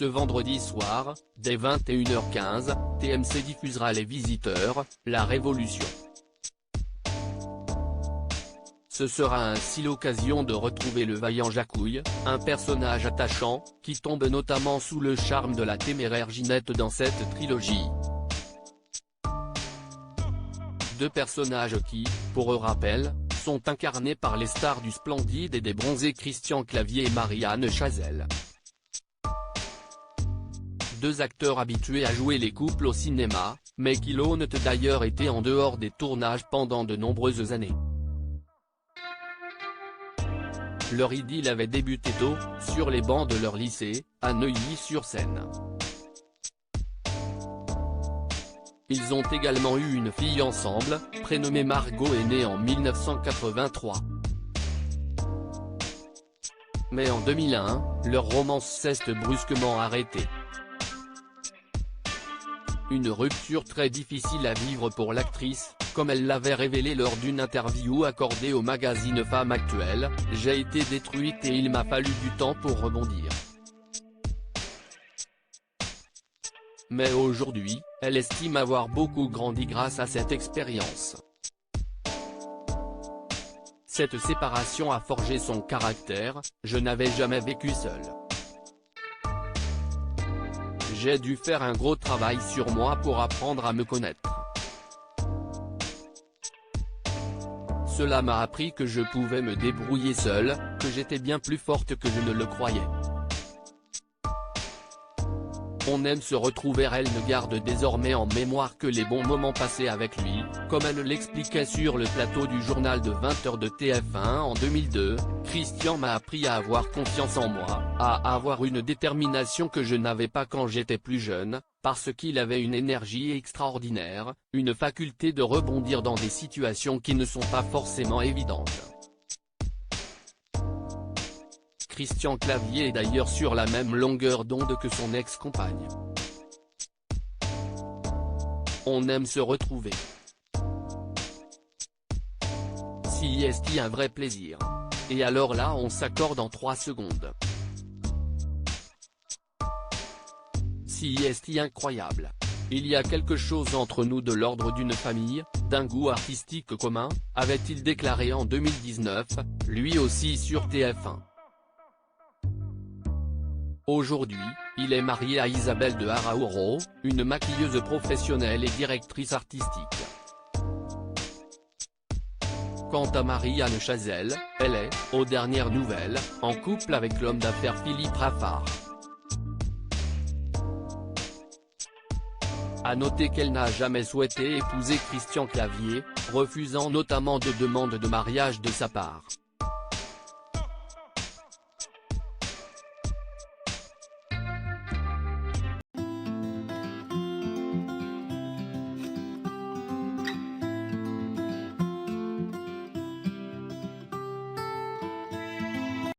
Ce vendredi soir, dès 21h15, TMC diffusera Les Visiteurs, la Révolution. Ce sera ainsi l'occasion de retrouver le vaillant Jacouille, un personnage attachant, qui tombe notamment sous le charme de la téméraire Ginette dans cette trilogie. Deux personnages qui, pour rappel, sont incarnés par les stars du Splendide et des Bronzés Christian Clavier et Marianne Chazelle. Deux acteurs habitués à jouer les couples au cinéma, mais qui l'ont d'ailleurs été en dehors des tournages pendant de nombreuses années. Leur idylle avait débuté tôt, sur les bancs de leur lycée, à Neuilly-sur-Seine. Ils ont également eu une fille ensemble, prénommée Margot et née en 1983. Mais en 2001, leur romance s'est brusquement arrêtée. Une rupture très difficile à vivre pour l'actrice, comme elle l'avait révélé lors d'une interview accordée au magazine Femme Actuelle, « J'ai été détruite et il m'a fallu du temps pour rebondir. » Mais aujourd'hui, elle estime avoir beaucoup grandi grâce à cette expérience. Cette séparation a forgé son caractère, je n'avais jamais vécu seule. J'ai dû faire un gros travail sur moi pour apprendre à me connaître. Cela m'a appris que je pouvais me débrouiller seule, que j'étais bien plus forte que je ne le croyais. On aime se retrouver. Elle ne garde désormais en mémoire que les bons moments passés avec lui, comme elle l'expliquait sur le plateau du journal de 20h de TF1 en 2002, Christian m'a appris à avoir confiance en moi, à avoir une détermination que je n'avais pas quand j'étais plus jeune, parce qu'il avait une énergie extraordinaire, une faculté de rebondir dans des situations qui ne sont pas forcément évidentes. Christian Clavier est d'ailleurs sur la même longueur d'onde que son ex-compagne. On aime se retrouver. Si est un vrai plaisir. Et alors là on s'accorde en 3 secondes. Si est incroyable. Il y a quelque chose entre nous de l'ordre d'une famille, d'un goût artistique commun, avait-il déclaré en 2019, lui aussi sur TF1. Aujourd'hui, il est marié à Isabelle de Araouro, une maquilleuse professionnelle et directrice artistique. Quant à Marianne Chazelle, elle est, aux dernières nouvelles, en couple avec l'homme d'affaires Philippe Raffard. À noter qu'elle n'a jamais souhaité épouser Christian Clavier, refusant notamment de demandes de mariage de sa part.